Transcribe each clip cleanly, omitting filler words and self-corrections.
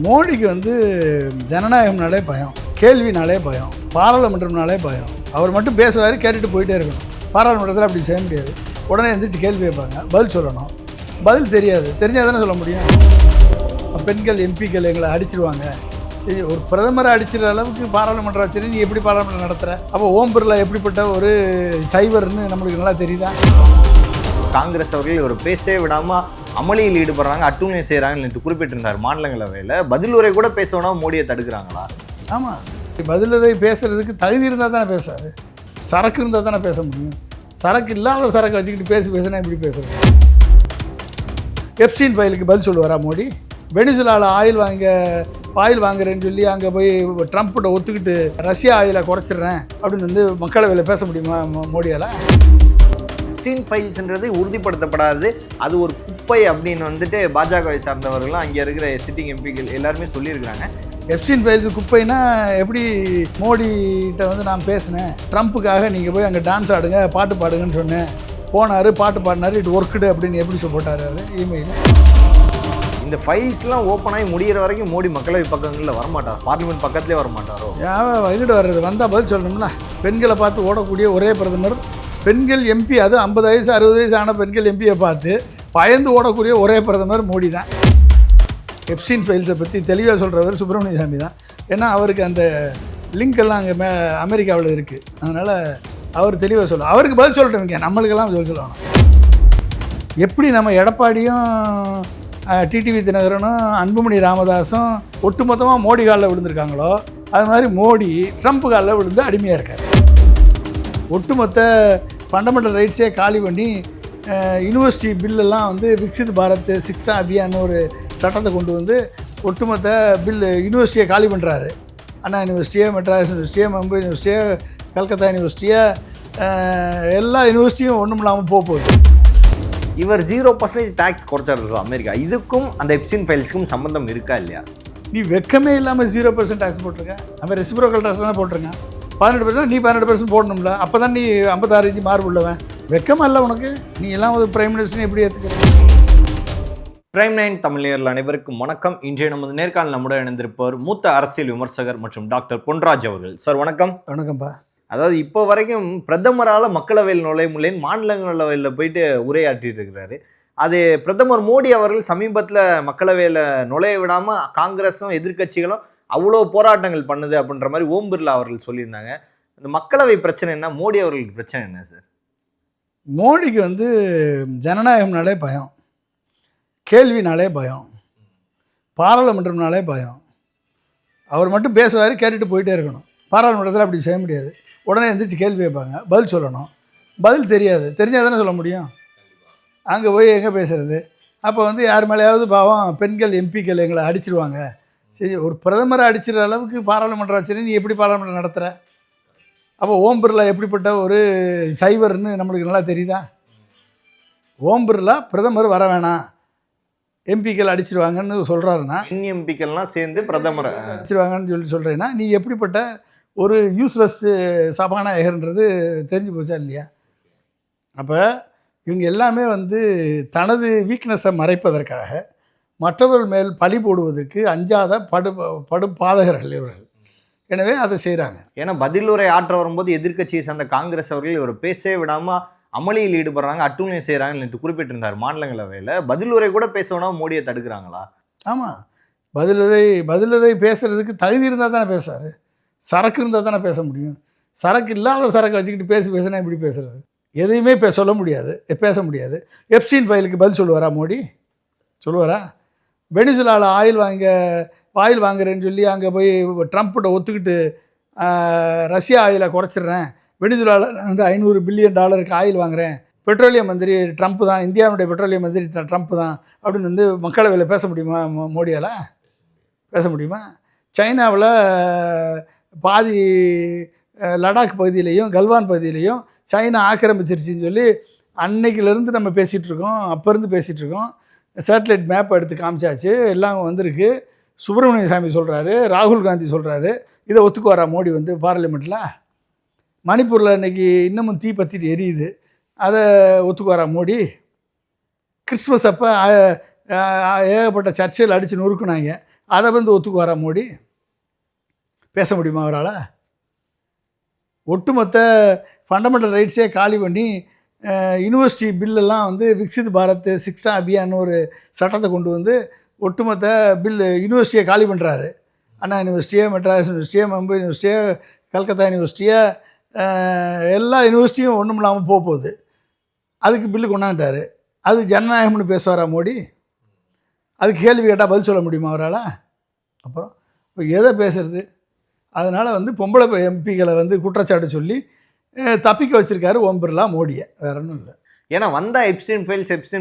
மோடிக்கு ஜனநாயகம்னாலே பயம், கேள்வினாலே பயம், பாராளுமன்றம்னாலே பயம். அவர் மட்டும் பேசுவார், கேட்டுட்டு போயிட்டே இருக்கணும். பாராளுமன்றத்தில் அப்படி செய்ய முடியாது. உடனே எந்திரிச்சு கேள்வி கேட்பாங்க, பதில் சொல்லணும். பதில் தெரியாது, தெரிஞ்சால் தானே சொல்ல முடியும். பெண்கள் எம்பிக்கள் எங்களை அடிச்சிருவாங்க, சரி ஒரு பிரதமரை அடிச்சிடுற அளவுக்கு பாராளுமன்றம் சரி, நீ எப்படி பாராளுமன்றம் நடத்துகிற? அப்போ ஓம் பிர்லா எப்படிப்பட்ட ஒரு சைவர்னு நம்மளுக்கு நல்லா தெரியுதா? காங்கிரஸ் அவர்கள் ஒரு பேசவே விடாமல் அமளியில் ஈடுபடுறாங்க, அட்டூழியம் செய்கிறாங்கன்னு குறிப்பிட்டிருந்தார் மாநிலங்களவையில். பதிலுரை கூட பேசணும்னா மோடியை தடுக்கிறாங்களா? ஆமாம், பதிலுரை பேசுகிறதுக்கு தகுதி இருந்தால் தானே பேசுவார். சரக்கு இருந்தால் தானே பேச முடியும். சரக்கு இல்லாத சரக்கு வச்சுக்கிட்டு பேசினா எப்படி பேசுகிறது? எப்ஸ்டீன் ஃபைலுக்கு பதில் சொல்லுவாரா மோடி? வெனிசுலாவில் ஆயில் வாங்குறேன்னு சொல்லி அங்கே போய் ட்ரம்ப்கிட்ட ஒத்துக்கிட்டு ரஷ்யா ஆயிலை குறைச்சிட்றேன் அப்படின்னு மக்களவையில் பேச முடியுமா மோடியால்? எப்ஸ்டீன் ஃபைல்ஸ்ன்றது உறுதிப்படுத்தப்படாது, அது ஒரு குப்பை அப்படின்னு பாஜகவை சார்ந்தவர்களும் அங்கே இருக்கிற சிட்டிங் எம்பிக்கள் எல்லாருமே சொல்லியிருக்கிறாங்க. எப்ஸ்டீன் ஃபைல்ஸ் குப்பைன்னா எப்படி? மோடிகிட்ட நான் பேசினேன், ட்ரம்ப்புக்காக நீங்கள் போய் அங்கே டான்ஸ் ஆடுங்க, பாட்டு பாடுங்கன்னு சொன்னேன், போனார், பாட்டு பாடினார், இட் ஒர்க்குடு அப்படின்னு எப்படி போட்டார் அவர் இமெயில்? இந்த ஃபைல்ஸ்லாம் ஓப்பன் ஆகி முடிகிற வரைக்கும் மோடி மக்களவை பக்கங்களில் வரமாட்டார், பார்லிமெண்ட் பக்கத்துலேயே வரமாட்டாரோ? எங்கிட்ட வர்றது? வந்தால் பதில் சொல்லணும்ல. பெண்களை பார்த்து ஓடக்கூடிய ஒரே பிரதமர், பெண்கள் எம்பி, அது 50 வயசு 60 வயசு ஆன பெண்கள் எம்பியை பார்த்து பயந்து ஓடக்கூடிய ஒரே பிரதமர் மோடி தான். எப்ஸ்டீன் ஃபைல்ஸை பற்றி தெளிவாக சொல்கிறவர் சுப்பிரமணிய சாமி தான். ஏன்னா அவருக்கு அந்த லிங்க் எல்லாம் அங்கே அமெரிக்காவில் இருக்குது. அதனால் அவர் தெளிவாக சொல்லுவார். அவருக்கு பதில் சொல்லிட்டோங்க, நம்மளுக்கெல்லாம் பதில் சொல்லணும். எப்படி நம்ம எடப்பாடியும் டிடிவி தினகரனும் அன்புமணி ராமதாஸும் ஒட்டுமொத்தமாக மோடி காலில் விழுந்திருக்காங்களோ, அது மாதிரி மோடி ட்ரம்ப் காலில் விழுந்து அடிமையாக இருக்கார். ஒட்டுமொத்த ஃபண்டமெண்டல் ரைட்ஸே காலி பண்ணி யூனிவர்சிட்டி பில்லெல்லாம் விக்சித் பாரத் சிக்ஷா அபியான்னு ஒரு சட்டத்தை கொண்டு ஒட்டுமொத்த பில்லு யூனிவர்சிட்டியை காலி பண்ணுறாரு. அண்ணா யூனிவர்சிட்டியை, மெட்ராஸ் யூனிவர்சிட்டியை, மும்பை யூனிவர்சிட்டியை, கல்கத்தா யூனிவர்சிட்டியை, எல்லா யூனிவர்சிட்டியும் ஒன்றும் இல்லாமல் போகுது. இவர் 0% டேக்ஸ் குறைச்சாரு அமெரிக்கா. இதுக்கும் அந்த எப்ஸ்டீன் ஃபைல்ஸுக்கும் சம்மந்தம் இருக்கா இல்லையா? நீ வெக்கமே இல்லாமல் 0% டேக்ஸ் போட்டிருக்க. நம்ம ரெசிப்ரோக்கல் டேக்ஸ் தானே போட்டிருக்கேன். 18%, நீ 18% போடணும்ல. அப்போ தான் நீ 56 இன்ச்சு மார்பு உள்ளவன். வெக்கமாக இல்லை உனக்கு? நீ எல்லாம் ஒரு பிரைம் மினிஸ்டர் எப்படி ஏற்றுக்கிற? பிரைம் 9 தமிழர்கள் அனைவருக்கும் வணக்கம். இன்றைய நமது நேர்காணல் நம்முடன் இணைந்திருப்பவர் மூத்த அரசியல் விமர்சகர் மற்றும் டாக்டர் பொன்ராஜ் அவர்கள். சார் வணக்கம். வணக்கம்ப்பா. அதாவது இப்போ வரைக்கும் பிரதமரால் மக்களவையில் நுழைய முடியல, மாநிலங்களவையில் போயிட்டு உரையாற்றிட்டு இருக்கிறாரு. அது பிரதமர் மோடி அவர்கள் சமீபத்தில் மக்களவையில் நுழைய விடாமல் காங்கிரஸும் எதிர்கட்சிகளும் அவ்வளோ போராட்டங்கள் பண்ணுது அப்படின்ற மாதிரி ஓம் பிர்லா அவர்கள் சொல்லியிருந்தாங்க. இந்த மக்களவை பிரச்சனை என்ன, மோடி அவர்களுக்கு பிரச்சனை என்ன சார்? மோடிக்கு ஜனநாயகம்னாலே பயம், கேள்வினாலே பயம், பாராளுமன்றம்னாலே பயம். அவர் மட்டும் பேசுவார், கேட்டுட்டு போயிட்டே இருக்கணும். பாராளுமன்றத்தில் அப்படி செய்ய முடியாது. உடனே எந்திரிச்சு கேள்வி கேட்பாங்க, பதில் சொல்லணும். பதில் தெரியாது, தெரிஞ்சால் தானே சொல்ல முடியும். அங்கே போய் எங்கே பேசுகிறது? அப்போ யார் மேலேயாவது பாவம் பெண்கள் எம்பிக்கள் எங்களை அடிச்சிருவாங்க, சரி ஒரு பிரதமரை அடிச்சிடுற அளவுக்கு பாராளுமன்றம் சரி, நீ எப்படி பாராளுமன்றம் நடத்துகிற? அப்போ ஓம் பிர்லா எப்படிப்பட்ட ஒரு சைவர்னு நம்மளுக்கு நல்லா தெரியுதா? ஓம் பிர்லா பிரதமர் வர வேணாம், எம்பிக்கள் அடிச்சிருவாங்கன்னு சொல்கிறாருன்னா, எம்பிக்கள்லாம் சேர்ந்து பிரதமரை அடிச்சிருவாங்கன்னு சொல்கிறேன்னா, நீ எப்படிப்பட்ட ஒரு யூஸ்லெஸ் சபாநாயகர்ன்றது தெரிஞ்சு போச்சா இல்லையா? அப்போ இவங்க எல்லாமே தனது வீக்னஸை மறைப்பதற்காக மற்றவர்கள் மேல் பழி போடுவதற்கு அஞ்சாத படு பாதகர்கள் இவர்கள். எனவே அதை செய்கிறாங்க. ஏன்னா பதிலுரை ஆற்ற வரும்போது எதிர்கட்சியை சேர்ந்த காங்கிரஸ் அவர்கள் இவர் பேசவே விடாமல் அமளியில் ஈடுபடுறாங்க, அட்டூழியம் செய்கிறாங்கன்னு குறிப்பிட்டிருந்தார் மாநிலங்களவையில். பதிலுரை கூட பேசணும்னா மோடியை தடுக்கிறாங்களா? ஆமாம், பதிலுரை பேசுகிறதுக்கு தகுதி இருந்தால் தானே பேசுவார். சரக்கு இருந்தால் தானே பேச முடியும். சரக்கு இல்லாத சரக்கு வச்சுக்கிட்டு பேசினா எப்படி பேசுகிறது? எதையுமே சொல்ல முடியாது, பேச முடியாது. எப்ஸ்டீன் ஃபைலுக்கு பதில் சொல்லுவாரா மோடி? சொல்லுவாரா? வெனிசுலாவில் ஆயில் வாங்குறேன்னு சொல்லி அங்கே போய் ட்ரம்ப்கிட்ட ஒத்துக்கிட்டு ரஷ்யா ஆயிலை குறைச்சிட்றேன், வெனிசுலாவில் $500 பில்லியன் ஆயில் வாங்குகிறேன், பெட்ரோலியம் மந்திரி ட்ரம்ப் தான், இந்தியாவுடைய பெட்ரோலியம் மந்திரி ட்ரம்ப் தான் அப்படின்னு மக்களவையில் பேச முடியுமா மோடியால்? பேச முடியுமா? சைனாவில் பாதி லடாக் பகுதியிலையும் கல்வான் பகுதியிலையும் சைனா ஆக்கிரமிச்சிருச்சின்னு சொல்லி அன்னைக்கிலேருந்து நம்ம பேசிகிட்ருக்கோம். அப்போருந்து பேசிகிட்ருக்கோம். சேட்டலைட் மேப் எடுத்து காமிச்சாச்சு, எல்லாம் வந்திருக்கு. சுப்பிரமணிய சாமி சொல்கிறாரு, ராகுல் காந்தி சொல்கிறாரு. இதை ஒத்துக்குவாரா மோடி பார்லிமெண்ட்டில்? மணிப்பூரில் இன்றைக்கி இன்னமும் தீ பற்றிட்டு எரியுது, அதை ஒத்துக்குவாரா மோடி? கிறிஸ்மஸ் அப்போ ஏகப்பட்ட சர்ச்சையில் அடித்து நொறுக்குனாங்க, அதை வந்து ஒத்துக்குவாரா மோடி? பேச முடியுமா அவரால்? ஒட்டுமொத்த ஃபண்டமெண்டல் ரைட்ஸே காலி பண்ணி யூனிவர்சிட்டி பில்லெல்லாம் வந்து விக்சித் பாரத் சிக்ஷா அபியான்னு ஒரு சட்டத்தை கொண்டு வந்து ஒட்டுமொத்த பில்லு யூனிவர்சிட்டியை காலி பண்ணுறாரு. அண்ணா யூனிவர்சிட்டியை, மெட்ராஸ் யூனிவர்சிட்டியை, மும்பை யூனிவர்சிட்டியை, கல்கத்தா யூனிவர்சிட்டியை, எல்லா யூனிவர்சிட்டியும் ஒன்றும் இல்லாமல் போகுது. அதுக்கு பில்லு கொண்டாந்துட்டார். அது ஜனநாயகம்னு பேசுவாரா மோடி? அதுக்கு கேள்வி கேட்டால் பதில் சொல்ல முடியுமா அவரால்? அப்புறம் இப்போ எதை பேசுறது? அதனால் வந்து பொம்பளை எம்பிகளை வந்து குற்றச்சாட்டு சொல்லி தப்பிக்க வச்சுருக்காரு ஓம் பிர்லா மோடியை, வேற ஒன்றும் இல்லை. ஏன்னா வந்தால் எப்ஸ்டீன்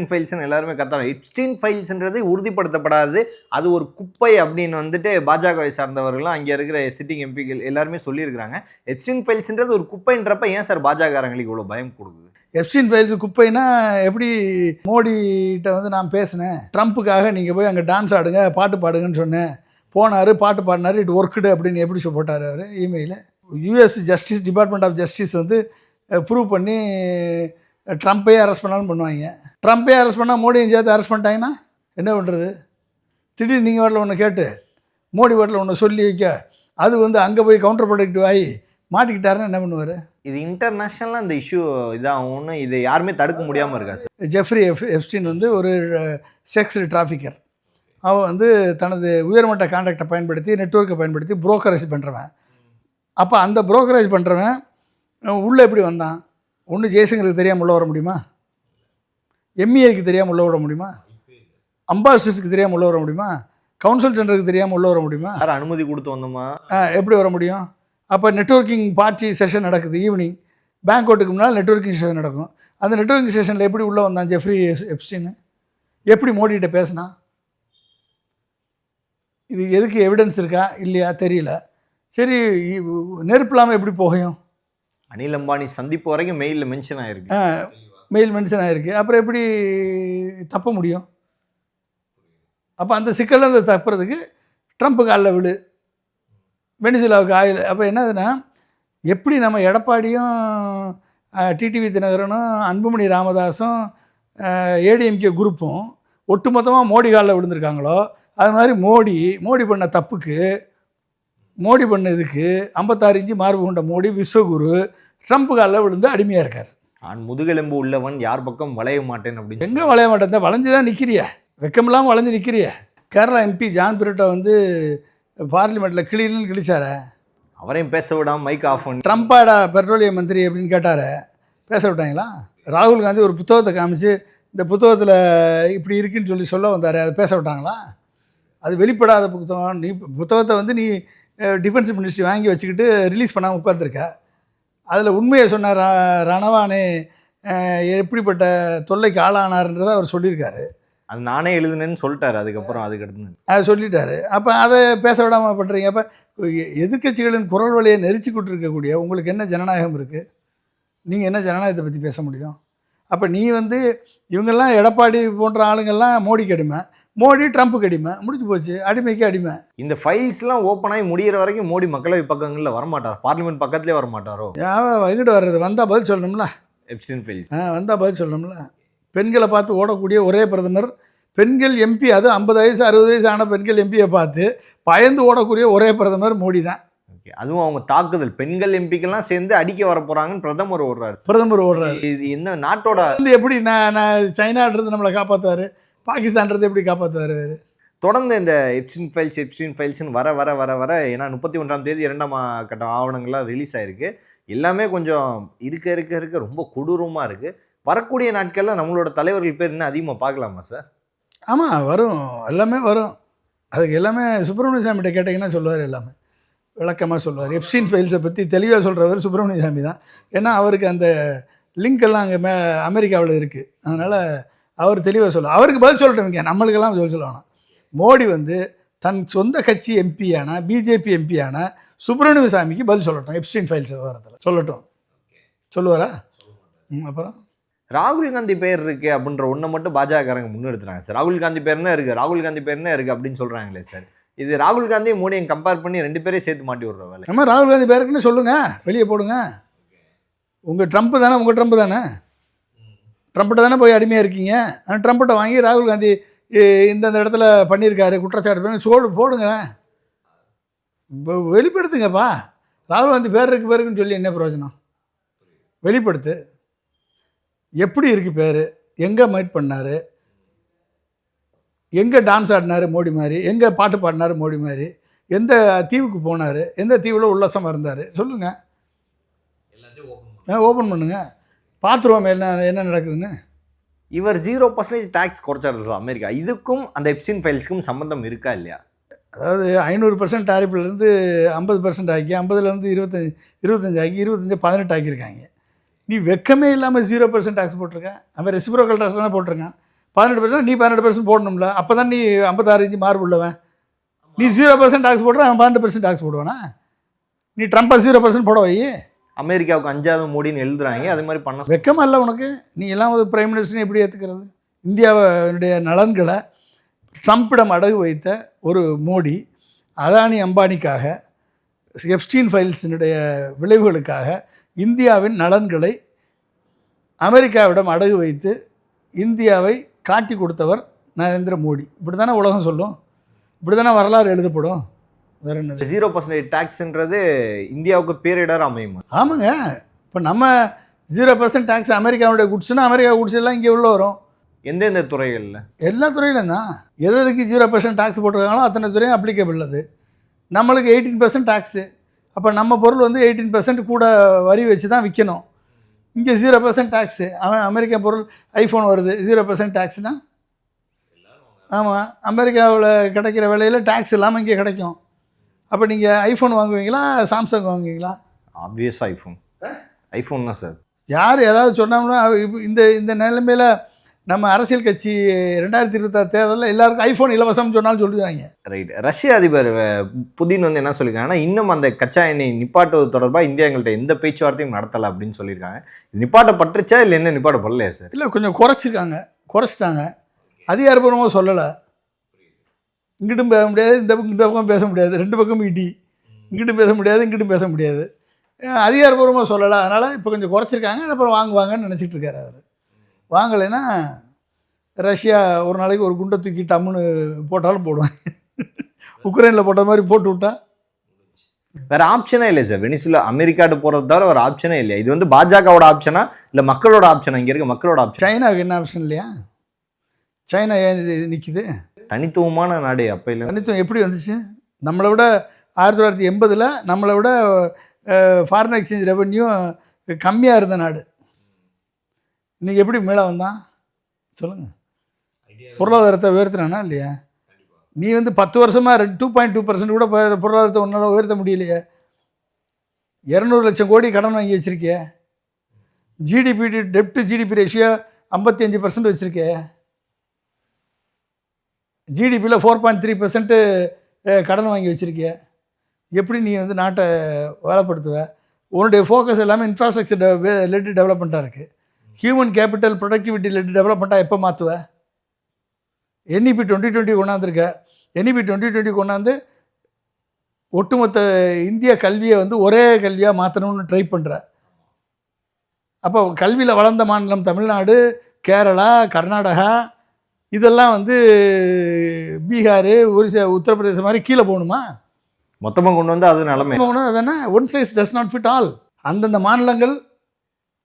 ஃபைல்ஸ்னு எல்லாருமே கத்துறாங்க. எப்ஸ்டீன் ஃபைல்ஸ்ன்றது உறுதிப்படுத்தப்படாது, அது ஒரு குப்பை அப்படின்னு வந்துட்டு பாஜகவை சார்ந்தவர்களும் அங்கே இருக்கிற சிட்டிங் எம்பிகள் எல்லாருமே சொல்லியிருக்கிறாங்க. எப்ஸ்டீன் ஃபைல்ஸ்ன்றது ஒரு குப்பைன்றப்ப ஏன் சார் பாஜகங்களுக்கு இவ்வளோ பயம் கொடுக்குது? எப்ஸ்டீன் ஃபைல்ஸ் குப்பைனா எப்படி? மோடிகிட்ட வந்து நான் பேசினேன், ட்ரம்ப்புக்காக நீங்கள் போய் அங்கே டான்ஸ் ஆடுங்க, பாட்டு பாடுங்கன்னு சொன்னேன், போனார், பாட்டு பாடினார், இட் ஒர்க்குடு அப்படின்னு எப்படி போட்டார் அவர் இமெயிலில்? யூஎஸ் டிபார்ட்மெண்ட் ஆஃப் ஜஸ்டிஸ் வந்து ப்ரூவ் பண்ணி ட்ரம்ப்பையே அரெஸ்ட் பண்ணாலும் பண்ணுவாங்க. ட்ரம்ப்பையே அரெஸ்ட் பண்ணால் மோடியும் சேர்த்து அரெஸ்ட் பண்ணிட்டாங்கன்னா என்ன பண்ணுறது? திடீர்னு நீங்கள் வாட்டில் ஒன்று கேட்டு மோடி வாட்டில் ஒன்று சொல்லி வைக்க அது வந்து அங்கே போய் கவுண்டர் ப்ரொடக்டிவ் ஆகி மாட்டிக்கிட்டாருன்னா என்ன பண்ணுவார்? இது இன்டர்நேஷ்னலாக இந்த இஷ்யூ இதாகும்னு இதை யாருமே தடுக்க முடியாமல் இருக்கா சார்? ஜெஃப்ரி எப்ஸ்டீன் வந்து ஒரு செக்ஸ் டிராஃபிக்கர். அவன் வந்து தனது உயர்மட்ட கான்டாக்டை பயன்படுத்தி, நெட்வொர்க்கை பயன்படுத்தி புரோக்கரேஜ் பண்ணுறவன். அப்போ அந்த புரோக்கரேஜ் பண்ணுறவன் உள்ளே எப்படி வந்தான்? ஒன்று ஜெய்சங்கருக்கு தெரியாமல் உள்ள வர முடியுமா? எம்இஏக்கு தெரியாமல் உள்ள வர முடியுமா? அம்பாசிடர்ஸ்க்கு தெரியாமல் உள்ள வர முடியுமா? கவுன்சில் ஜெனரலுக்கு தெரியாமல் உள்ள வர முடியுமா? யார் அனுமதி கொடுத்து வந்தோமா? எப்படி வர முடியும்? அப்போ நெட்வொர்க்கிங் பார்ட்டி செஷன் நடக்குது ஈவினிங், பேங்க்அவுட்டுக்கு முன்னால் நெட்வொர்க்கிங் செஷன் நடக்கும். அந்த நெட்வொர்க்கிங் செஷனில் எப்படி உள்ளே வந்தான் ஜெஃப்ரி எப்ஸ்டீன்? எப்படி மோடிகிட்ட பேசினா? இது எதுக்கு எவிடன்ஸ் இருக்கா இல்லையா தெரியல. சரி, நெருப்பு இல்லாமல் எப்படி போகையும்? அனில் அம்பானி சந்திப்பு வரைக்கும் மெயிலில் மென்ஷன் ஆகிருக்கு. மெயில் மென்ஷன் ஆகிருக்கு. அப்புறம் எப்படி தப்ப முடியும்? அப்போ அந்த சிக்கலில் அந்த தப்புறதுக்கு ட்ரம்ப்பு காலில் விழு, வெனிசுலாவுக்கு ஆயில். அப்போ என்னதுன்னா, எப்படி நம்ம எடப்பாடியும் டிடிவி தினகரனும் அன்புமணி ராமதாஸும் ஏடிஎம்கே குரூப்பும் ஒட்டுமொத்தமாக மோடி காலில் விழுந்திருக்காங்களோ, அது மாதிரி மோடி பண்ண தப்புக்கு, மோடி பண்ணதுக்கு 56 இன்ச்சு மார்பு கொண்ட மோடி விஸ்வகுரு ட்ரம்ப் காலில் விழுந்து அடிமையாக இருக்கார். நான் முதுகெலும்பு உள்ளவன் யார் பக்கம் வளைய மாட்டேன் அப்படின்னு. எங்கே வளைய மாட்டேன்? வளைஞ்சு தான் நிற்கிறிய, வெக்கமில்லாமல் வளைஞ்சு நிற்கிறிய. கேரளா எம்பி ஜான் பிரிட்டோ வந்து பார்லிமெண்ட்டில் கிளின்னு கிழிச்சார, அவரையும் பேச விடாமல் மைக் ஆஃப் பண்ணி ட்ரம்ப்பாடா பெட்ரோலியம் மந்திரி அப்படின்னு கேட்டார், பேச விட்டாங்களா? ராகுல் காந்தி ஒரு புத்தகத்தை காமிச்சு இந்த புத்தகத்தில் இப்படி இருக்குன்னு சொல்ல வந்தார், அதை பேச விட்டாங்களா? அது வெளிப்படாத புத்தகம். நீ புத்தகத்தை வந்து நீ டிஃபென்ஸ் மினிஸ்ட்ரி வாங்கி வச்சுக்கிட்டு ரிலீஸ் பண்ணாமல் உட்காந்துருக்க. அதில் உண்மையை சொன்னார் ரணவானே எப்படிப்பட்ட தொல்லைக்கு ஆளானார்ன்றதை அவர் சொல்லியிருக்காரு. அது நானே எழுதுனேன்னு சொல்லிட்டாரு. அதுக்கப்புறம் அதுக்கடுத்து அதை சொல்லிட்டாரு. அப்போ அதை பேச விடாமல் பண்ணுறீங்க. அப்போ எதிர்க்கட்சிகளின் குரல் வழியை நெரிச்சி கொண்டிருக்கக்கூடிய உங்களுக்கு என்ன ஜனநாயகம் இருக்குது? நீங்கள் என்ன ஜனநாயகத்தை பற்றி பேச முடியும்? அப்போ நீ வந்து இவங்கெல்லாம் எடப்பாடி போன்ற ஆளுங்கள்லாம் மோடிக்கு அடிமை, மோடி ட்ரம்ப்புக்கு அடிமை, முடிஞ்சு போச்சு, அடிமைக்கு அடிமை. இந்த ஃபைல்ஸ்லாம் ஓப்பன் ஆகி முடிகிற வரைக்கும் மோடி மக்களவை பக்கங்களில் வரமாட்டார், பார்லிமெண்ட் பக்கத்துலேயே வரமாட்டாரோ? எங்கிட்ட வர்றது? வந்தால் பதில் சொல்லணும்ல. எப்ஸ்டீன் ஃபைல்ஸ் வந்தால் பதில் சொல்லணும்ல. பெண்களை பார்த்து ஓடக்கூடிய ஒரே பிரதமர், பெண்கள் எம்பி, அது 50 வயசு 60 வயசு ஆன பெண்கள் எம்பியை பார்த்து பயந்து ஓடக்கூடிய ஒரே பிரதமர் மோடி தான். ஓகே, அதுவும் அவங்க தாக்குதல் பெண்கள் எம்பிக்கெல்லாம் சேர்ந்து அடிக்க வர போகிறாங்கன்னு பிரதமர் ஓடுறாரு. இது என்ன நாட்டோட வந்து எப்படி நான் சைனான்றது நம்மளை காப்பாற்றுவார், பாகிஸ்தான்றது எப்படி காப்பாற்றுவார்? தொடர்ந்து இந்த எப்ஸ்டீன் ஃபைல்ஸ்னு வர வர வர வர ஏன்னா 31ஆம் தேதி 2ஆம் கட்ட ஆவணங்கள்லாம் ரிலீஸ் ஆகிருக்கு. எல்லாமே கொஞ்சம் இருக்க ரொம்ப கொடூரமாக இருக்குது. வரக்கூடிய நாட்களில் நம்மளோட தலைவர்கள் பேர் இன்னும் அதிகமாக பார்க்கலாமா சார்? ஆமாம், வரும், எல்லாமே வரும். அதுக்கு எல்லாமே சுப்பிரமணிய சாமிகிட்ட கேட்டிங்கன்னா சொல்லுவார், எல்லாமே விளக்கமாக சொல்லுவார். எப்ஸ்டீன் ஃபைல்ஸை பற்றி தெளிவாக சொல்கிறவர் சுப்பிரமணிய சாமி தான். ஏன்னா அவருக்கு அந்த லிங்க் எல்லாம் அங்கே அமெரிக்காவில் இருக்குது. அதனால் அவர் தெளிவாக சொல்லுவார். அவருக்கு பதில் சொல்லட்டும், நம்மளுக்கெல்லாம் பதில் சொல்ல வேணாம். மோடி வந்து தன் சொந்த கட்சி எம்பியான பிஜேபி எம்பியான சுப்பிரமணிய சாமிக்கு பதில் சொல்லட்டும். எப்ஸ்டீன் ஃபைல்ஸ் விவரத்தில் சொல்லட்டும். சொல்லுவாரா? அப்புறம் ராகுல் காந்தி பேர் இருக்குது அப்படின்ற ஒன்றை மட்டும் பாஜகக்காரங்க முன்னெடுத்துறாங்க சார். ராகுல் காந்தி பேர் தான் இருக்குது அப்படின்னு சொல்கிறாங்களே சார். இது ராகுல் காந்தியை மோடியை கம்பேர் பண்ணி 2 பேரையும் சேர்த்து மாட்டி விடுற வேலை. நம்ம ராகுல் காந்தி பேருக்குன்னு சொல்லுங்கள், வெளியே போடுங்க. உங்கள் ட்ரம்ப்பு தானே ட்ரம்ப்கிட்ட தானே போய் அடிமையாக இருக்கீங்க. ஆனால் ட்ரம்ப்கிட்ட வாங்கி ராகுல் காந்தி இந்தந்த இடத்துல பண்ணியிருக்காரு குற்றச்சாட்டு பண்ணி போடுங்க, வெளிப்படுத்துங்கப்பா. ராகுல் காந்தி பேர் இருக்குன்னு சொல்லி என்ன பிரயோஜனம்? வெளிப்படுத்து. எப்படி இருக்குது பேர், எங்கே மீட் பண்ணார், எங்கே டான்ஸ் ஆடினார் மோடி மாதிரி, எங்கே பாட்டு பாடினார் மோடி மாதிரி, எந்த தீவுக்கு போனார், எந்த தீவில் உல்லாசமாக இருந்தார், சொல்லுங்கள். ஓப்பன் பண்ணுங்க, பார்த்துருவோம் என்ன நடக்குதுன்னு. இவர் 0% டேக்ஸ் குறைச்சாரு சார் அமெரிக்கா. இதுக்கும் அந்த எப்ஸ்டீன் ஃபைல்ஸ்க்கும் சம்மந்தம் இருக்கா இல்லையா? அதாவது 500% டாரிஃப்லேருந்து 50% ஆக்கி, 50லேருந்து 25 ஆக்கி, 25 18 ஆக்கியிருக்காங்க. நீ வெக்கமே இல்லாமல் 0% டேக்ஸ் போட்டிருக்க. அவன் ரெசிப்ரோக்கல் டேக்ஸ் தானே போட்டிருக்கான். 18% நீ 18% போடணும்ல. அப்போ தான் நீ 56 இன்ச்சு மார்பு உள்ளவன். நீ 0% டேக்ஸ் போடுற, அவன் 12% டேக்ஸ் போடுவானா? நீ ட்ரம்ப்பை 0% போட வை. அமெரிக்காவுக்கு 5வது மோடின்னு எழுதுறாங்க. அது மாதிரி பண்ண வெக்கமா இல்லை உனக்கு? நீ எல்லாம் ஒரு பிரைம் மினிஸ்டர்னு எப்படி ஏற்றுக்கிறது? இந்தியாவுடைய நலன்களை ட்ரம்ப்பிடம் அடகு வைத்த ஒரு மோடி அதானி அம்பானிக்காக, எப்ஸ்டீன் ஃபைல்ஸினுடைய விளைவுகளுக்காக இந்தியாவின் நலன்களை அமெரிக்காவிடம் அடகு வைத்து இந்தியாவை காட்டி கொடுத்தவர் நரேந்திர மோடி. இப்படி தானே உலகம் சொல்லும், இப்படி தானே வரலாறு எழுதப்படும். வேற என்ன? 0% டேக்ஸ்ன்றது இந்தியாவுக்கு பேரிடர் அமையும். ஆமாங்க. இப்போ நம்ம 0% டேக்ஸ் அமெரிக்காவுடைய குட்ஸ்னா அமெரிக்கா குட்ஸ் எல்லாம் இங்கே உள்ள வரும். எந்தெந்த துறைகளில்? எல்லா துறையிலும் தான். எதுக்கு 0% டேக்ஸ் போட்டிருக்காங்களோ அத்தனை துறையும் அப்ளிகபிள். அது நம்மளுக்கு 18% டேக்ஸு. அப்போ நம்ம பொருள் வந்து 18% கூட வரி வச்சு தான் விற்கணும். இங்கே 0% டேக்ஸு. அமெரிக்கா பொருள் ஐஃபோன் வருது 0% டேக்ஸ்னால், ஆமாம், அமெரிக்காவில் கிடைக்கிற விலையில் டேக்ஸ் இல்லாமல் இங்கே கிடைக்கும். அப்போ நீங்கள் ஐஃபோன் வாங்குவீங்களா, சாம்சங் வாங்குவீங்களா? ஆப்வியஸாக ஐஃபோன் தான் சார். யார் ஏதாவது சொன்னோம்னா இந்த இந்த நிலைமையில் நம்ம அரசியல் கட்சி 2026 தேர்தலில் எல்லாருக்கும் ஐஃபோன் இலவசம்னு சொன்னாலும் சொல்லிடுறாங்க. ரைட். ரஷ்ய அதிபர் புதின் வந்து என்ன சொல்லியிருக்காங்கன்னா, இன்னும் அந்த கச்சா எண்ணெய் நிப்பாட்டுவது தொடர்பாக இந்தியா எங்கள்கிட்ட எந்த பேச்சுவார்த்தையும் நடத்தலை அப்படின்னு சொல்லியிருக்காங்க. நிப்பாட்டப்பட்டுருச்சா இல்லை என்ன நிப்பாட்டப்படலையா சார்? இல்லை, கொஞ்சம் குறைச்சிட்டாங்க. அதிகாரப்பூர்வமாக சொல்லலை. இங்கிட்டும் பேச முடியாது, இந்த பக்கம் பேச முடியாது, 2 பக்கமும் இடி. இங்கிட்டும் பேச முடியாது, இங்கிட்டும் பேச முடியாது. அதிகாரப்பூர்வமாக சொல்லலை. அதனால் இப்போ கொஞ்சம் குறைச்சிருக்காங்க. அப்புறம் வாங்குவாங்கன்னு நினச்சிட்டு இருக்காரு அவர். வாங்கலைன்னா ரஷ்யா ஒரு நாளைக்கு ஒரு குண்டை தூக்கி டம்முன்னு போட்டாலும் போடுவாங்க. உக்ரைனில் போட்ட மாதிரி போட்டு விட்டா வேற ஆப்ஷனே இல்லை சார். வெனிசுலா அமெரிக்காட்டு போகிறது தவிர வேறு ஆப்ஷனே இல்லையா? இது வந்து பாஜகவோட ஆப்ஷனா இல்லை மக்களோட ஆப்ஷனா? இங்கே இருக்க மக்களோட ஆப்ஷன். சைனாவுக்கு என்ன ஆப்ஷன் இல்லையா? சைனா ஏன் இது நிற்கிது? தனித்துவமான நாடு. அப்போ இல்லை, தனித்துவம் எப்படி வந்துச்சு? நம்மளை விட 1980 நம்மளை விட ஃபாரின் எக்ஸ்சேஞ்ச் ரெவன்யூ கம்மியாக இருந்த நாடு. இன்றைக்கி எப்படி மேலே வந்தான் சொல்லுங்கள்? பொருளாதாரத்தை உயர்த்தினானா இல்லையா? நீ வந்து 10 வருஷமாக 2.2% கூட பொருளாதாரத்தை உன்னால் உயர்த்த முடியலையே. 200 லட்சம் கோடி கடன் வாங்கி வச்சுருக்கே. ஜிடிபி டெப்ட் ஜிடிபி ரேஷியோ 55% வச்சுருக்கே. ஜிடிபியில் 4.3% கடன் வாங்கி வச்சுருக்கே. எப்படி நீ வந்து நாட்டை வேலைப்படுத்துவ? உன்னுடைய ஃபோக்கஸ் எல்லாமே இன்ஃப்ராஸ்ட்ரக்சர் லெட் டெவலப்மெண்ட்டாக இருக்குது. ஹியூமன் கேபிட்டல் ப்ரொடக்டிவிட்டி லெட் டெவலப்மெண்ட்டாக எப்போ மாற்றுவ? NEP 2020 கொண்டாந்துருக்க. NEP 2020 கொண்டாந்து ஒட்டுமொத்த இந்திய கல்வியை வந்து ஒரே கல்வியாக மாற்றணும்னு ட்ரை பண்ணுற. அப்போ கல்வியில் வளர்ந்த மாநிலம் தமிழ்நாடு, கேரளா, கர்நாடகா, இதெல்லாம் வந்து பீகார், ஒரிசா, உத்தரப்பிரதேசம் மாதிரி கீழே போகணுமா? மொத்தமாக கொண்டு வந்து அது நிலைமை அதானே. One size does not fit all. அந்தந்த மாநிலங்கள்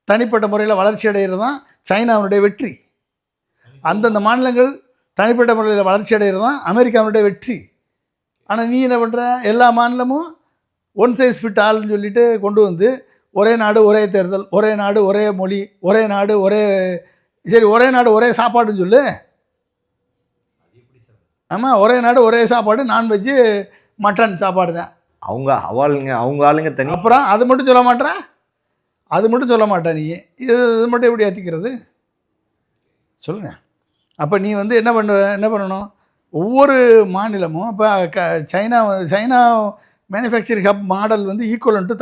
தனிப்பட்ட முறையில் வளர்ச்சி அடைகிறது தான் சைனாவுடைய வெற்றி. அந்தந்த மாநிலங்கள் தனிப்பட்ட முறையில் வளர்ச்சி அடைகிறது தான் அமெரிக்காவுடைய வெற்றி. ஆனால் நீ என்ன பண்ணுற? எல்லா மாநிலமும் ஒன் சைஸ் ஃபிட் ஆல்னு சொல்லிட்டு கொண்டு வந்து ஒரே நாடு ஒரே தேர்தல், ஒரே நாடு ஒரே மொழி, ஒரே நாடு ஒரே ஒரே நாடு ஒரே சாப்பாடுன்னு சொல்லு. ஆமாம், ஒரே நாடு ஒரே சாப்பாடு, நான்வெஜ்ஜு மட்டன் சாப்பாடு தான். அவங்க ஆளுங்க தனி. அப்புறம் அது மட்டும் சொல்ல மாட்டேன் நீ. இது மட்டும் எப்படி ஏற்றிக்கிறது சொல்லுங்கள்? அப்போ நீ வந்து என்ன பண்ணணும்? ஒவ்வொரு மாநிலமும் இப்போ சைனா மேனுஃபேக்சரிங் ஹப் மாடல் வந்து equivalent to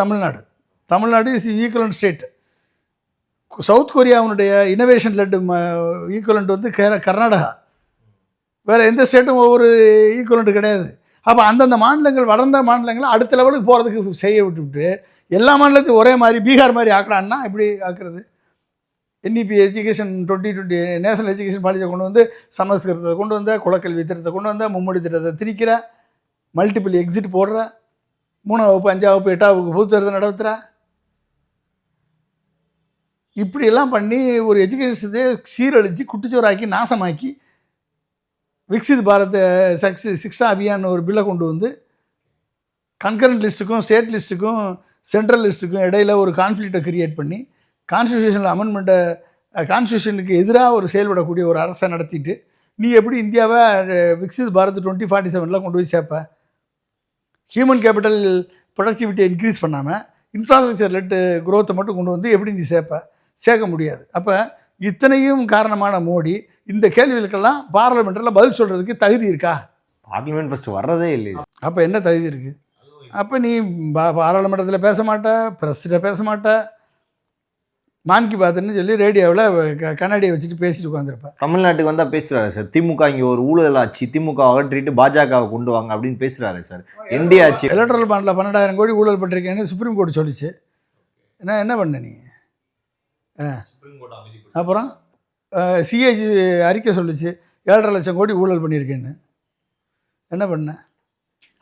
Tamil Nadu is equivalent state. South கொரியாவுடைய இனோவேஷன் லெட் ஈக்குவலன்ட் வந்து கர்நாடகா. வேறு எந்த ஸ்டேட்டும் ஒவ்வொரு ஈக்குவலன்ட் கிடையாது. அப்போ அந்தந்த மாநிலங்கள், வளர்ந்த மாநிலங்களை அடுத்த லெவலுக்கு போகிறதுக்கு செய்ய விட்டுவிட்டு எல்லா மாநிலத்தையும் ஒரே மாதிரி பீகார் மாதிரி ஆக்கலான்னா எப்படி ஆக்குறது? NEP எஜுகேஷன் 2020 நேஷனல் எஜுகேஷன் பாலிசியை கொண்டு வந்து சமஸ்கிருதத்தை கொண்டு வந்த, குலக்கல்வி திட்டத்தை கொண்டு வந்த, மும்மொழி திட்டத்தை திணிக்கிற, மல்டிபிள் எக்ஸிட் போடுற, 3ஆம் வகுப்பு 5ஆம் வகுப்பு 8ஆம் வகுப்பு பொது தேர்தல் நடத்துகிற, இப்படியெல்லாம் பண்ணி ஒரு எஜுகேஷனத்தை சீரழித்து குட்டிச்சோறாக்கி நாசமாக்கி விக்சித் பாரத் சிக்ஷா அபியான் ஒரு பில்லை கொண்டு வந்து கன்கரண்ட் லிஸ்ட்டுக்கும் ஸ்டேட் லிஸ்ட்டுக்கும் சென்ட்ரல் லிஸ்ட்டுக்கும் இடையில ஒரு கான்ஃப்ளிக்டை கிரியேட் பண்ணி கான்ஸ்டியூஷனில் அமெண்ட்மெண்ட்டை கான்ஸ்டியூஷனுக்கு எதிராக ஒரு செயல்படக்கூடிய ஒரு அரசை நடத்திட்டு நீ எப்படி இந்தியாவை விக்சித் பாரத் 2047 கொண்டு போய் சேர்ப்ப? ஹியூமன் கேபிட்டல் ப்ரொடக்டிவிட்டியை இன்க்ரீஸ் பண்ணாமல் இன்ஃப்ராஸ்ட்ரக்சர் லெட்டு குரோத்தை மட்டும் கொண்டு வந்து எப்படி நீ சேர்க்க முடியாது. அப்போ இத்தனையும் காரணமான மோடி இந்த கேள்விகளுக்கெல்லாம் பார்லிமெண்ட்டில் பதில் சொல்கிறதுக்கு தகுதி இருக்கா? பார்லிமெண்ட் ஃபர்ஸ்ட் வர்றதே இல்லை. அப்போ என்ன தகுதி இருக்குது? அப்போ நீ பாராளுமன்றத்தில் பேச மாட்ட, ப்ரெஸ்ஸில் பேச மாட்ட, மான் கி பாத்துன்னு சொல்லி ரேடியோவில் கண்ணாடியை வச்சுட்டு பேசிட்டு உட்காந்துருப்பேன். தமிழ்நாட்டுக்கு வந்தால் பேசுகிறாரு சார், திமுக இங்கே ஒரு ஊழல் ஆட்சி, திமுக அகற்றிட்டு பாஜகவை கொண்டு வாங்க அப்படின்னு பேசுகிறாரு சார். என்டி ஆட்சி எலக்ட்ரல் பாண்டில் 12,000 கோடி ஊழல் பண்ணிருக்கேன்னு சுப்ரீம் கோர்ட் சொல்லிச்சு. என்ன பண்ண நீ? அப்புறம் சிஏஜி அறிக்கை சொல்லிச்சு 7.5 லட்சம் கோடி ஊழல் பண்ணியிருக்கேன்னு. என்ன பண்ண?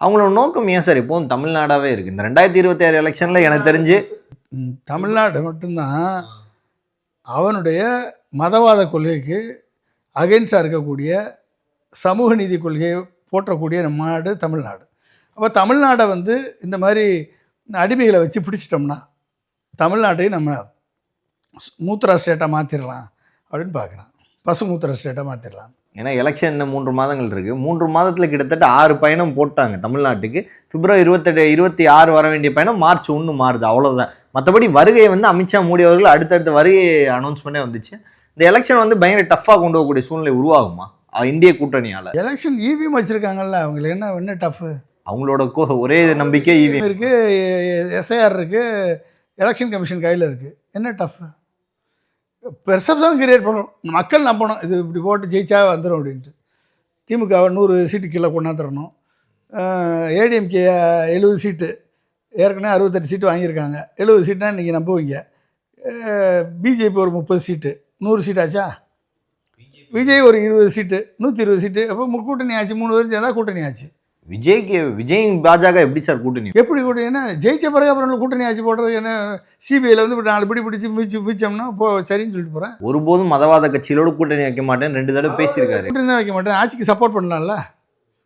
அவங்களோட நோக்கம் ஏன் சார் இப்போது தமிழ்நாடாகவே இருக்குது? இந்த 2026 எலெக்ஷனில் எனக்கு தெரிஞ்சு தமிழ்நாடு மட்டும்தான் அவனுடைய மதவாத கொள்கைக்கு அகென்ஸ்டாக இருக்கக்கூடிய சமூக நீதி கொள்கையை போற்றக்கூடிய நாடு தமிழ்நாடு. அப்போ தமிழ்நாடை வந்து இந்த மாதிரி அடிமைகளை வச்சு பிடிச்சிட்டோம்னா தமிழ்நாட்டையும் நம்ம மூத்திரா ஸ்டேட்டாக மாற்றிடலாம் அப்படின்னு பார்க்குறான். பசு மூத்திர ஸ்டேட்டாக மாற்றிடலாம். ஏன்னா எலெக்ஷன் இன்னும் 3 மாதங்கள் இருக்குது. 3 மாதத்தில் கிட்டத்தட்ட 6 பயணம் போட்டாங்க தமிழ்நாட்டுக்கு. பிப்ரவரி 26 வர வேண்டிய பயணம் மார்ச் 1 மாறுது, அவ்வளோதான். மற்றபடி வருகையை வந்து அமித்ஷா மோடி அவர்கள் அடுத்தடுத்த வருகையை அனௌன்ஸ் பண்ணே வந்துச்சு. இந்த எலெக்ஷன் வந்து பயங்கர டஃப்பாக கொண்டு போகக்கூடிய சூழ்நிலை உருவாகுமா இந்திய கூட்டணியால்? எலெக்ஷன் இவிஎம் வச்சுருக்காங்கல்ல, அவங்களுக்கு என்ன டஃப்பு? அவங்களோட ஒரே நம்பிக்கை இவிஎம் இருக்குது, எஸ்ஐஆர் இருக்குது, எலெக்ஷன் கமிஷன் கையில் இருக்குது. என்ன டஃப்பு? பெர்செப்ஷன் கிரியேட் பண்ணணும், மக்கள் நம்பணும் இது இப்படி போட்டு ஜெயிச்சா வந்துடும் அப்படின்ட்டு. திமுக 100 சீட்டு கீழே கொண்டாந்துடணும். ஏடிஎம்கே 70 சீட்டு, ஏற்கனவே 68 சீட்டு வாங்கியிருக்காங்க. 70 சீட்னா இன்றைக்கி நம்புவீங்க. பிஜேபி ஒரு 30 சீட்டு, 100 சீட் ஆச்சா? விஜய் ஒரு 20 சீட்டு, 120 சீட்டு. அப்போ கூட்டணி ஆச்சு, 3 பேரும் சேர்ந்தா கூட்டணி ஆச்சு. விஜய் பாஜக எப்படி சார் கூட்டணி? எப்படி கூட்டணி? என்ன ஜெயிச்ச பிறகு அப்புறம் கூட்டணி ஆச்சு போடுறது என்ன? சிபிஐயில் வந்து 4 பிடிச்சி மிச்சோம்னா சரின்னு சொல்லிட்டு போகிறேன். ஒருபோதும் மதவாத கட்சிகளோடு கூட்டணி வைக்க மாட்டேன் 2 தடவை பேசியிருக்காரு. கூட்டணி தான் வைக்க மாட்டேன், ஆட்சிக்கு சப்போர்ட் பண்ணலாம்ல.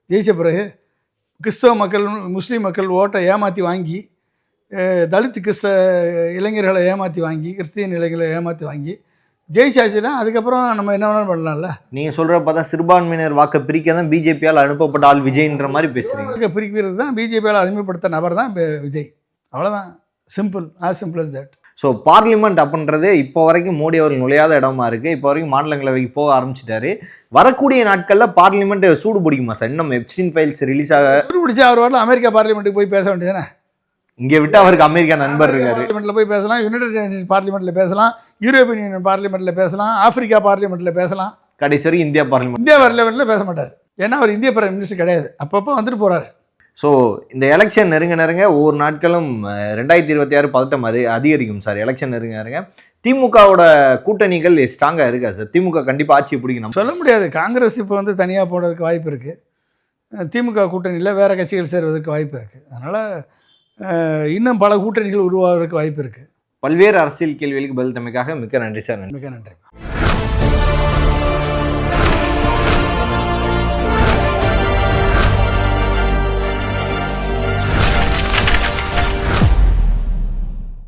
ஜெயிச்ச பிறகு கிறிஸ்தவ மக்கள் முஸ்லீம் மக்கள் ஓட்டை ஏமாற்றி வாங்கி, தலித் இளைஞர்களை ஏமாற்றி வாங்கி, கிறிஸ்டியன் இளைஞர்களை ஏமாற்றி வாங்கி ஜெயிச்சாச்சுன்னா அதுக்கப்புறம் நம்ம என்ன வேணாலும் பண்ணலாம்ல. நீங்கள் சொல்கிறப்ப தான் சிறுபான்மையினர் வாக்கை பிரிக்க தான் பிஜேபியால் அனுப்பப்பட்ட ஆள் விஜய்ன்ற மாதிரி பேசுகிறீங்க. பிரிக்கிறது தான் பிஜேபியால் அறிமுகப்படுத்த நபர் தான் விஜய், அவ்வளோதான். Simple, as simple as that. So parliament அப்படின்றது இப்போ வரைக்கும் மோடி அவர்கள் நுழையாத இடமா இருக்குது. இப்போ வரைக்கும் மாநிலங்களவைக்கு போக ஆரம்பிச்சிட்டாரு. வரக்கூடிய நாட்களில் பார்லிமெண்ட் சூடு பிடிக்குமா சார்? இன்னும் எப்ஸ்டீன் ஃபைல்ஸ் ரிலீஸ் ஆக சூடு பிடிச்சா அவர் வரல அமெரிக்கா பார்லிமெண்ட்டுக்கு போய் பேச வேண்டியதானே? இங்கே விட்டு அவருக்கு அமெரிக்கா நண்பர் இருக்காரு. பார்லிமெண்ட்டில் போய் பேசலாம், யுனைடெட் நேஷன்ஸ் பார்லிமெண்ட்டில் பேசலாம், யூரோப்பியன் யூனியன் பார்லிமெண்ட்டில் பேசலாம், ஆப்பிரிக்கா பார்லிமெண்ட்டில் பேசலாம். கடைசி வரைக்கும் இந்தியா பார்லிமெண்ட்டில் பேச மாட்டார். ஏன்னா அவர் இந்திய பிரைம் மினிஸ்டர் கிடையாது, அப்பப்போ வந்துட்டு போகிறார். ஸோ இந்த எலெக்ஷன் நெருங்க ஒவ்வொரு நாட்களும் 2026 பதட்டம் அதிகரிக்கும் சார். எலெக்ஷன் நெருங்க திமுகவோட கூட்டணிகள் ஸ்ட்ராங்காக இருக்கா சார்? திமுக கண்டிப்பாக ஆட்சியை பிடிக்கணும் சொல்ல முடியாது. காங்கிரஸ் இப்போ வந்து தனியாக போடுறதுக்கு வாய்ப்பு இருக்குது. திமுக கூட்டணியில் வேறு கட்சிகள் சேர்வதற்கு வாய்ப்பு இருக்குது. அதனால் இன்னும் பல கூட்டணிகள் உருவாவதற்கு வாய்ப்பு இருக்குது. பல்வேறு அரசியல் கேள்விகளுக்கு பதில் தமைக்காக மிக்க நன்றி சார். மிக்க நன்றி.